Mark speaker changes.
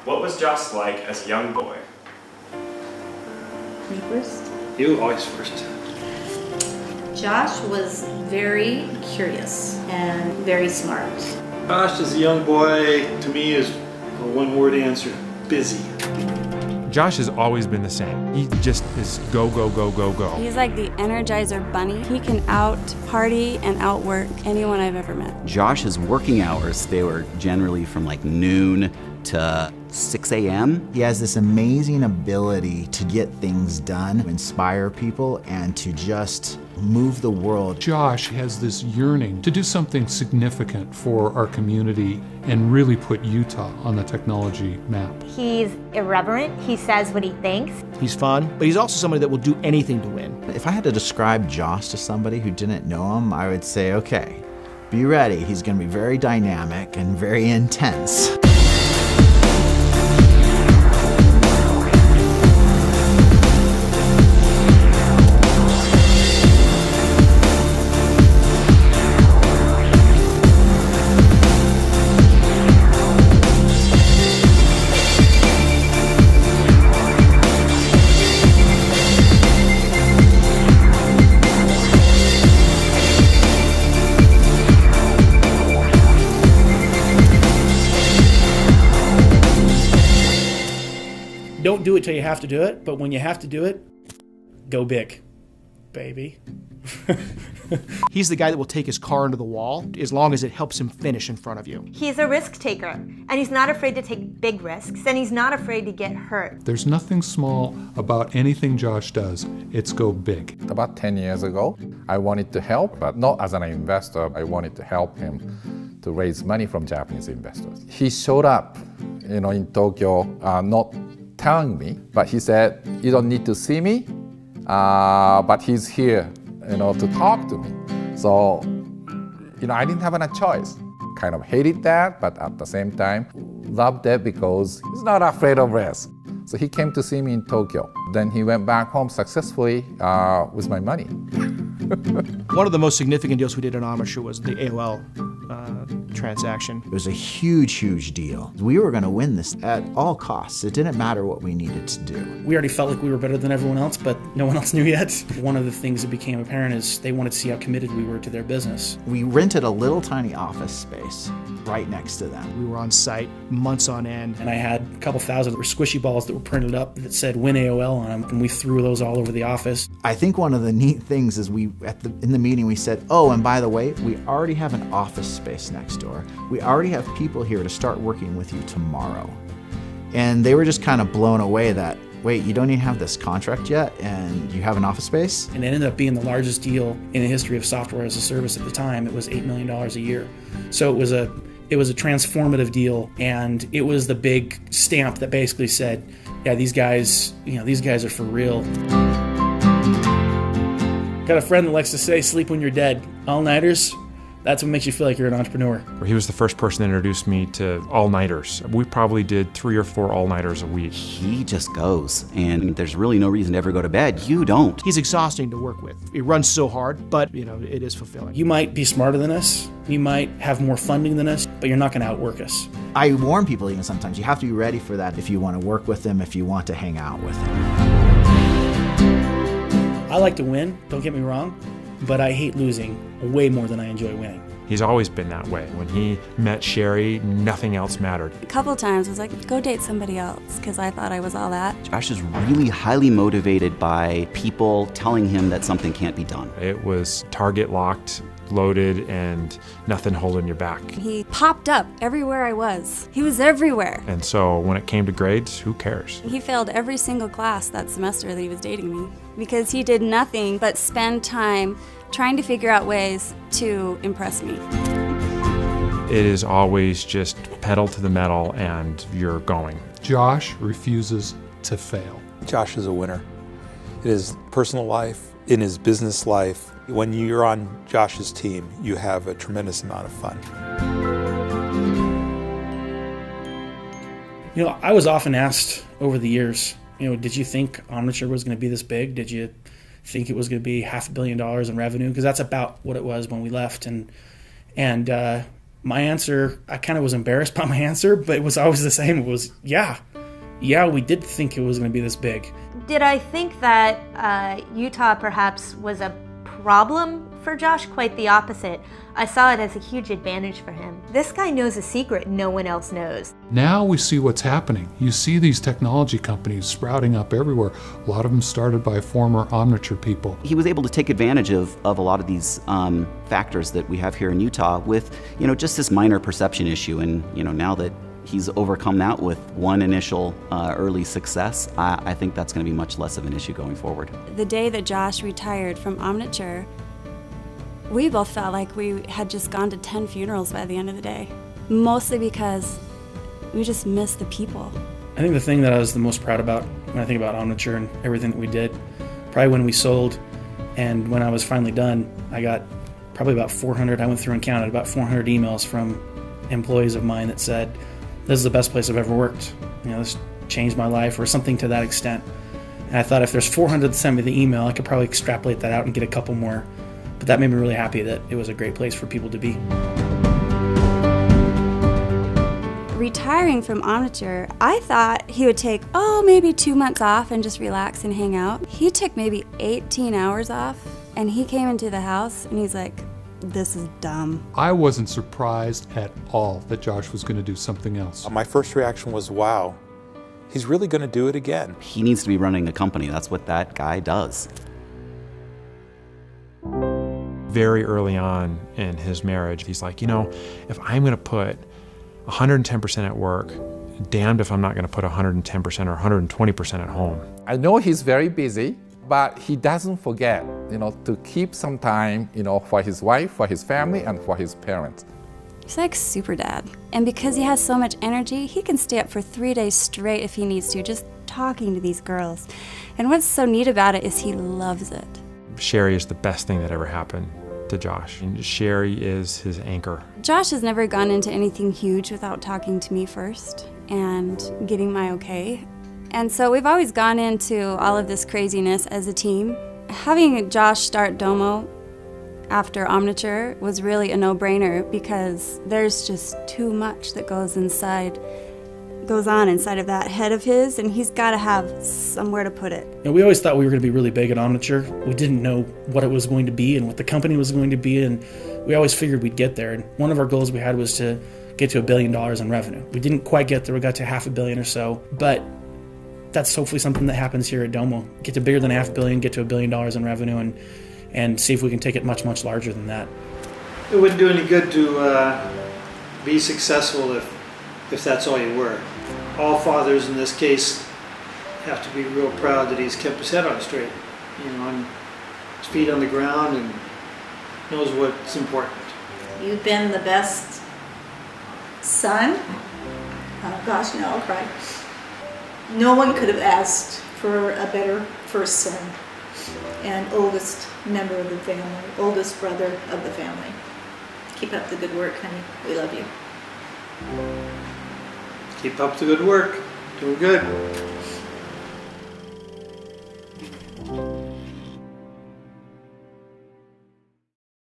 Speaker 1: What was Josh like as a young boy?
Speaker 2: Me first?
Speaker 3: You always first.
Speaker 2: Josh was very curious and very smart.
Speaker 3: Josh, as a young boy, to me is a one-word answer: busy.
Speaker 4: Josh has always been the same. He just is go, go, go, go, go.
Speaker 5: He's like the Energizer Bunny. He can out-party and outwork anyone I've ever met.
Speaker 6: Josh's working hours, they were generally from like noon to 6 a.m.
Speaker 7: He has this amazing ability to get things done, inspire people, and to just move the world.
Speaker 8: Josh has this yearning to do something significant for our community and really put Utah on the technology map.
Speaker 9: He's irreverent. He says what he thinks.
Speaker 10: He's fun, but he's also somebody that will do anything to win.
Speaker 7: If I had to describe Josh to somebody who didn't know him, I would say, okay, be ready. He's going to be very dynamic and very intense.
Speaker 10: Don't do it till you have to do it, but when you have to do it, go big, baby. He's the guy that will take his car into the wall as long as it helps him finish in front of you.
Speaker 9: He's a risk taker, and he's not afraid to take big risks, and he's not afraid to get hurt.
Speaker 8: There's nothing small about anything Josh does. It's go big.
Speaker 11: About 10 years ago, I wanted to help, but not as an investor. I wanted to help him to raise money from Japanese investors. He showed up, in Tokyo, not telling me, but he said, "You don't need to see me, but he's here, to talk to me." So, I didn't have a choice. Kind of hated that, but at the same time, loved it because he's not afraid of risk. So he came to see me in Tokyo. Then he went back home successfully with my money.
Speaker 10: One of the most significant deals we did in Omniture was the AOL transaction.
Speaker 7: It was a huge, huge deal. We were going to win this at all costs. It didn't matter what we needed to do.
Speaker 10: We already felt like we were better than everyone else, but no one else knew yet. One of the things that became apparent is they wanted to see how committed we were to their business.
Speaker 7: We rented a little tiny office space right next to them.
Speaker 10: We were on site months on end, and I had a couple thousand squishy balls that were printed up that said "Win AOL" on them, and we threw those all over the office.
Speaker 7: I think one of the neat things is in the meeting we said, "Oh, and by the way, we already have an office space next door. We already have people here to start working with you tomorrow." And they were just kind of blown away that, wait, you don't even have this contract yet and you have an office space?
Speaker 10: And it ended up being the largest deal in the history of software as a service at the time. It was $8 million a year. So it was a transformative deal, and it was the big stamp that basically said, yeah, these guys are for real. Got a friend that likes to say, sleep when you're dead. All-nighters, that's what makes you feel like you're an entrepreneur.
Speaker 4: He was the first person that introduced me to all-nighters. We probably did 3 or 4 all-nighters a week.
Speaker 6: He just goes, and there's really no reason to ever go to bed. You don't.
Speaker 10: He's exhausting to work with. He runs so hard, but it is fulfilling. You might be smarter than us, you might have more funding than us, but you're not going to outwork us.
Speaker 7: I warn people even sometimes, you have to be ready for that if you want to work with him, if you want to hang out with him.
Speaker 10: I like to win, don't get me wrong, but I hate losing way more than I enjoy winning.
Speaker 4: He's always been that way. When he met Sherry, nothing else mattered.
Speaker 5: A couple times I was like, go date somebody else, because I thought I was all that.
Speaker 6: Josh is really highly motivated by people telling him that something can't be done.
Speaker 4: It was target locked, loaded, and nothing holding you back.
Speaker 5: He popped up everywhere I was. He was everywhere.
Speaker 4: And so when it came to grades, who cares? He
Speaker 5: failed every single class that semester that he was dating me because he did nothing but spend time trying to figure out ways to impress me.
Speaker 4: It is always just pedal to the metal and you're going.
Speaker 8: Josh refuses to fail.
Speaker 3: Josh is a winner. In his personal life, in his business life. When you're on Josh's team, you have a tremendous amount of fun.
Speaker 10: I was often asked over the years, did you think Omniture was going to be this big? Did you think it was going to be $500 million in revenue? Because that's about what it was when we left. And My answer, I kind of was embarrassed by my answer, but it was always the same. It was, yeah, we did think it was going to be this big.
Speaker 9: Did I think that Utah perhaps was a problem for Josh? Quite the opposite. I saw it as a huge advantage for him. This guy knows a secret no one else knows.
Speaker 8: Now we see what's happening. You see these technology companies sprouting up everywhere. A lot of them started by former Omniture people.
Speaker 6: He was able to take advantage of a lot of these factors that we have here in Utah with, just this minor perception issue. And, now that he's overcome that with one initial early success, I think that's going to be much less of an issue going forward.
Speaker 5: The day that Josh retired from Omniture, we both felt like we had just gone to 10 funerals by the end of the day, mostly because we just missed the people.
Speaker 10: I think the thing that I was the most proud about when I think about Omniture and everything that we did, probably when we sold and when I was finally done, I got probably about 400, I went through and counted, about 400 emails from employees of mine that said, this is the best place I've ever worked. This changed my life, or something to that extent. And I thought if there's 400 that send me the email, I could probably extrapolate that out and get a couple more. But that made me really happy that it was a great place for people to be.
Speaker 5: Retiring from Omniture, I thought he would take, maybe 2 months off and just relax and hang out. He took maybe 18 hours off, and he came into the house and he's like, this is dumb.
Speaker 8: I wasn't surprised at all that Josh was going to do something else.
Speaker 3: My first reaction was, wow, he's really going to do it again.
Speaker 6: He needs to be running a company. That's what that guy does.
Speaker 4: Very early on in his marriage, he's like, if I'm going to put 110% at work, damned if I'm not going to put 110% or 120% at home.
Speaker 11: I know he's very busy, but he doesn't forget, to keep some time, for his wife, for his family, and for his parents.
Speaker 5: He's like super dad. And because he has so much energy, he can stay up for 3 days straight if he needs to, just talking to these girls. And what's so neat about it is he loves it.
Speaker 4: Sherry is the best thing that ever happened to Josh. And Sherry is his anchor.
Speaker 5: Josh has never gone into anything huge without talking to me first and getting my okay. And so we've always gone into all of this craziness as a team. Having Josh start Domo after Omniture was really a no-brainer because there's just too much that goes on inside of that head of his, and he's got to have somewhere to put it.
Speaker 10: We always thought we were going to be really big at Omniture. We didn't know what it was going to be and what the company was going to be, and we always figured we'd get there. And one of our goals we had was to get to $1 billion in revenue. We didn't quite get there. We got to $500 million or so, but that's hopefully something that happens here at Domo. Get to bigger than $500 million, get to $1 billion in revenue, and see if we can take it much, much larger than that.
Speaker 12: It wouldn't do any good to be successful if that's all you were. All fathers in this case have to be real proud that he's kept his head on straight, on his feet on the ground, and knows what's important.
Speaker 2: You've been the best son. Oh gosh, now I'll cry. No one could have asked for a better first son and oldest member of the family, oldest brother of the family. Keep up the good work, honey. We love you.
Speaker 12: Keep up the good work. Doing good.